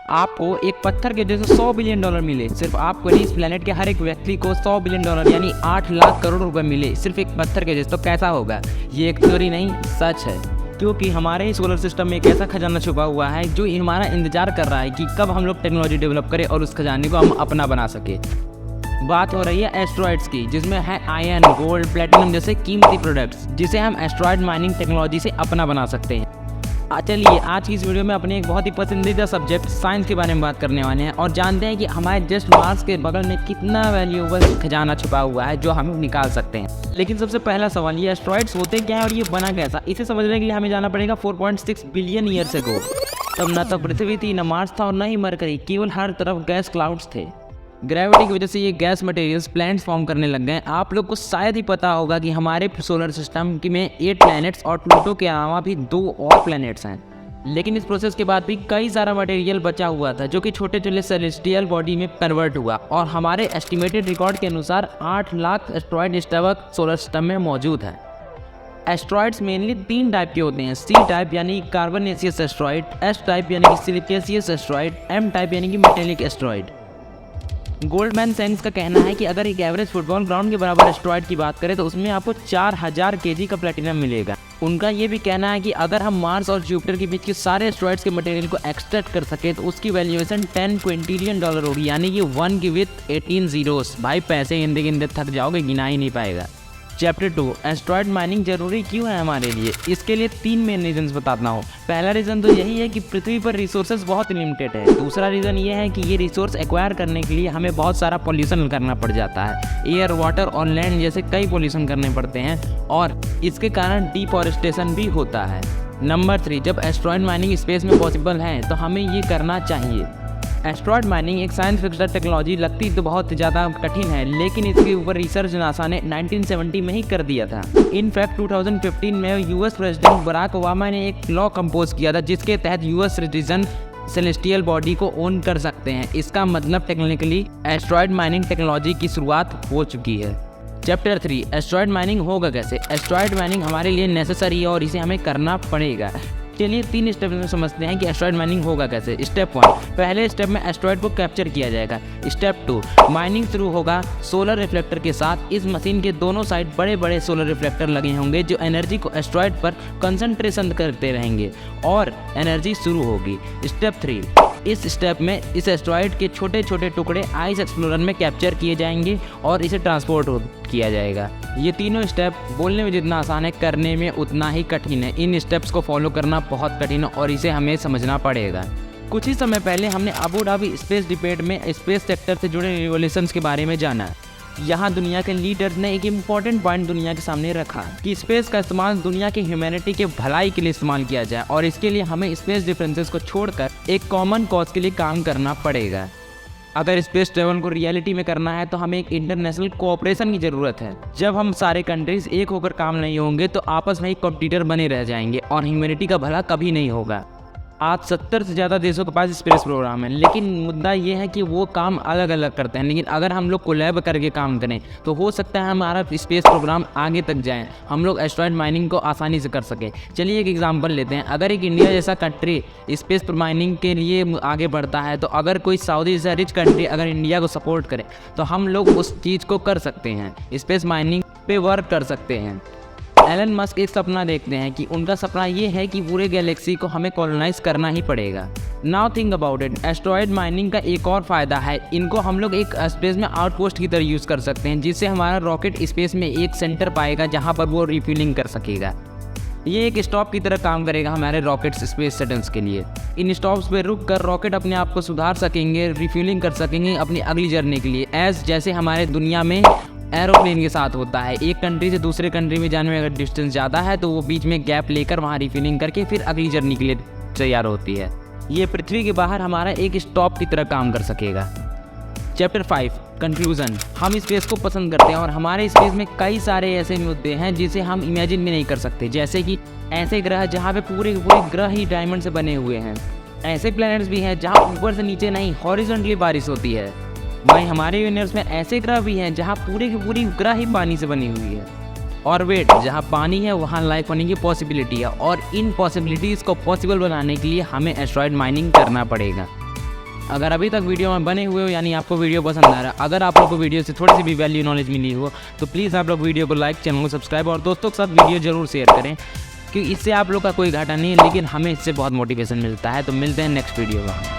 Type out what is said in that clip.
आपको एक पत्थर के जैसे $100 बिलियन मिले, सिर्फ आपको नहीं, इस प्लेनेट के हर एक व्यक्ति को $100 बिलियन यानी 8 लाख करोड़ रुपए मिले सिर्फ एक पत्थर के जैसे, तो कैसा होगा? ये एक थ्योरी नहीं, सच है। क्योंकि हमारे सोलर सिस्टम में एक ऐसा खजाना छुपा हुआ है जो हमारा इंतजार कर रहा है कि कब हम लोग टेक्नोलॉजी डेवलप करें और उस खजाने को हम अपना बना सके। बात हो रही है एस्ट्रॉइड्स की, जिसमें है आयरन, गोल्ड, प्लेटिनम जैसे कीमती प्रोडक्ट्स, जिसे हम एस्ट्रॉइड माइनिंग टेक्नोलॉजी से अपना बना सकते हैं। चलिए आज की इस वीडियो में अपने एक बहुत ही पसंदीदा सब्जेक्ट साइंस के बारे में बात करने वाले हैं और जानते हैं कि हमारे जस्ट मार्स के बगल में कितना वैल्यूएबल खजाना छुपा हुआ है जो हम निकाल सकते हैं। लेकिन सबसे पहला सवाल, ये एस्ट्रॉइड्स होते क्या है और ये बना कैसा? इसे समझने के लिए हमें जाना पड़ेगा 4.6 बिलियन ईयर्स अगो। तब न तो पृथ्वी थी, न मार्स था और न ही मरकरी, केवल हर तरफ गैस क्लाउड्स थे। ग्रेविटी की वजह से ये गैस मटेरियल्स प्लैनेट्स फॉर्म करने लग गए। आप लोग को शायद ही पता होगा कि हमारे सोलर सिस्टम में 8 प्लैनेट्स और प्लूटो के अलावा भी 2 और प्लैनेट्स हैं। लेकिन इस प्रोसेस के बाद भी कई सारा मटेरियल बचा हुआ था जो कि छोटे छोटे सेलेस्टियल बॉडी में कन्वर्ट हुआ और हमारे एस्टिमेटेड रिकॉर्ड के अनुसार 8 लाख एस्ट्रॉइड इस वक्त सोलर सिस्टम में मौजूद है। एस्ट्रॉइड्स मेनली 3 टाइप के होते हैं, सी टाइप यानी कार्बोनेसियस एस्ट्रॉइड, एस टाइप यानी कि सिलिकेसियस एस्ट्रॉइड, एम टाइप यानी कि मेटेलिक एस्ट्रॉइड। गोल्डमैन सैंक्स का कहना है कि अगर एक एवरेज फुटबॉल ग्राउंड के बराबर एस्ट्रॉइड की बात करें तो उसमें आपको 4000 केजी का प्लेटिनम मिलेगा। उनका ये भी कहना है कि अगर हम मार्स और जुपिटर के बीच के सारे एस्ट्रॉइड्स के मटेरियल को एक्सट्रैक्ट कर सके तो उसकी वैल्यूएशन $10 क्विंटिलियन होगी, यानी कि 1 की विथ 18 जीरोस। भाई पैसे गिनते गिनते थक जाओगे, गिना ही नहीं पाएगा। चैप्टर 2, एस्ट्रॉइड माइनिंग जरूरी क्यों है हमारे लिए? इसके लिए 3 मेन रीजंस बताता हूँ। पहला रीज़न तो यही है कि पृथ्वी पर रिसोर्सेज बहुत लिमिटेड है। दूसरा रीज़न ये है कि ये रिसोर्स एक्वायर करने के लिए हमें बहुत सारा पॉल्यूशन करना पड़ जाता है, एयर, वाटर और लैंड जैसे कई पॉल्यूशन करने पड़ते हैं और इसके कारण डिफॉरेस्टेशन भी होता है। नंबर 3, जब एस्ट्रॉइड माइनिंग स्पेस में पॉसिबल है तो हमें ये करना चाहिए। एस्ट्रॉइड माइनिंग एक साइंस फिक्शन टेक्नोलॉजी लगती तो बहुत ज़्यादा कठिन है, लेकिन इसके ऊपर रिसर्च नासा ने 1970 में ही कर दिया था। इनफैक्ट 2015 में यूएस प्रेसिडेंट बराक ओबामा ने एक लॉ कंपोज किया था जिसके तहत यूएस सिटीजन सेलेस्टियल बॉडी को ओन कर सकते हैं। इसका मतलब टेक्निकली एस्ट्रॉइड माइनिंग टेक्नोलॉजी की शुरुआत हो चुकी है। चैप्टर 3, एस्ट्रॉइड माइनिंग होगा कैसे? एस्ट्रॉइड माइनिंग हमारे लिए नेसेसरी है और इसे हमें करना पड़ेगा। चलिए 3 स्टेप में समझते हैं कि एस्ट्रॉइड माइनिंग होगा कैसे। स्टेप 1, पहले स्टेप में एस्ट्रॉइड को कैप्चर किया जाएगा। स्टेप 2, माइनिंग शुरू होगा सोलर रिफ्लेक्टर के साथ। इस मशीन के दोनों साइड बड़े बड़े सोलर रिफ्लेक्टर लगे होंगे जो एनर्जी को एस्ट्रॉइड पर कंसंट्रेशन करते रहेंगे और एनर्जी शुरू होगी। स्टेप 3, इस स्टेप में इस एस्ट्रॉइड के छोटे छोटे टुकड़े आइस एक्सप्लोरर में कैप्चर किए जाएंगे और इसे ट्रांसपोर्ट किया जाएगा। ये तीनों स्टेप बोलने में जितना आसान है, करने में उतना ही कठिन है। इन स्टेप्स को फॉलो करना बहुत कठिन है और इसे हमें समझना पड़ेगा। कुछ ही समय पहले हमने अबू धाबी स्पेस डिबेट में स्पेस सेक्टर से जुड़े रिवोल्यूशंस के बारे में जाना। यहाँ दुनिया के लीडर्स ने एक इम्पॉर्टेंट पॉइंट दुनिया के सामने रखा कि स्पेस का इस्तेमाल दुनिया की ह्यूमैनिटी के भलाई के लिए इस्तेमाल किया जाए और इसके लिए हमें स्पेस डिफरेंसेस को छोड़कर एक कॉमन कॉज के लिए काम करना पड़ेगा। अगर स्पेस ट्रेवल को रियलिटी में करना है तो हमें एक इंटरनेशनल कोऑपरेशन की ज़रूरत है। जब हम सारे कंट्रीज एक होकर काम नहीं होंगे तो आपस में ही कॉम्पिटिटर बने रह जाएंगे और ह्यूमैनिटी का भला कभी नहीं होगा। आज 70 से ज़्यादा देशों के पास स्पेस प्रोग्राम है, लेकिन मुद्दा ये है कि वो काम अलग अलग करते हैं। लेकिन अगर हम लोग कोलैब करके काम करें तो हो सकता है हमारा स्पेस प्रोग्राम आगे तक जाए, हम लोग एस्ट्रॉइड माइनिंग को आसानी से कर सकें। चलिए एक एग्जांपल लेते हैं। अगर एक इंडिया जैसा कंट्री स्पेस माइनिंग के लिए आगे बढ़ता है तो अगर कोई सऊदी जैसा रिच कंट्री अगर इंडिया को सपोर्ट करे तो हम लोग उस चीज़ को कर सकते हैं, स्पेस माइनिंग पे वर्क कर सकते हैं। एलन मस्क एक सपना देखते हैं कि उनका सपना ये है कि पूरे गैलेक्सी को हमें कॉलोनाइज करना ही पड़ेगा। Now think about it, asteroid mining का एक और फ़ायदा है, इनको हम लोग एक स्पेस में आउटपोस्ट की तरह यूज़ कर सकते हैं, जिससे हमारा रॉकेट स्पेस में एक सेंटर पाएगा जहाँ पर वो रिफ्यूलिंग कर सकेगा। ये एक स्टॉप की तरह काम करेगा हमारे रॉकेट्स स्पेस शटल्स के लिए। इन स्टॉप्स पे रुक कर रॉकेट अपने आप को सुधार सकेंगे, रिफ्यूलिंग कर सकेंगे अपनी अगली जर्नी के लिए, जैसे हमारे दुनिया में एरोप्लेन के साथ होता है। एक कंट्री से दूसरे कंट्री में जाने में अगर डिस्टेंस ज़्यादा है तो वो बीच में गैप लेकर वहाँ रिफिलिंग करके फिर अगली जर्नी के लिए तैयार होती है। ये पृथ्वी के बाहर हमारा एक स्टॉप की तरह काम कर सकेगा। Chapter 5, conclusion. हम स्पेस को पसंद करते हैं और हमारे स्पेस में कई सारे ऐसे मुद्दे हैं जिसे हम इमेजिन भी नहीं कर सकते, जैसे कि ऐसे ग्रह जहाँ पे पूरे ग्रह ही डायमंड से बने हुए हैं। ऐसे प्लैनेट्स भी हैं जहाँ ऊपर से नीचे नहीं हॉरिजॉन्टली बारिश होती है। भाई हमारे यूनिवर्स में ऐसे ग्रह भी हैं जहाँ पूरी की पूरी ग्रह ही पानी से बनी हुई है। और वेट, जहाँ पानी है वहाँ लाइफ होने की पॉसिबिलिटी है और इन पॉसिबिलिटीज़ को पॉसिबल बनाने के लिए हमें एस्ट्रॉइड माइनिंग करना पड़ेगा। अगर अभी तक वीडियो में बने हुए हो यानी आपको वीडियो पसंद आ रहा है, अगर आप लोग को वीडियो से थोड़ी सी भी वैल्यू नॉलेज मिली हो तो प्लीज़ आप लोग वीडियो को लाइक, चैनल को सब्सक्राइब और दोस्तों के साथ वीडियो जरूर शेयर करें, क्योंकि इससे आप लोग का कोई घाटा नहीं है, लेकिन हमें इससे बहुत मोटिवेशन मिलता है। तो मिलते हैं नेक्स्ट वीडियो में।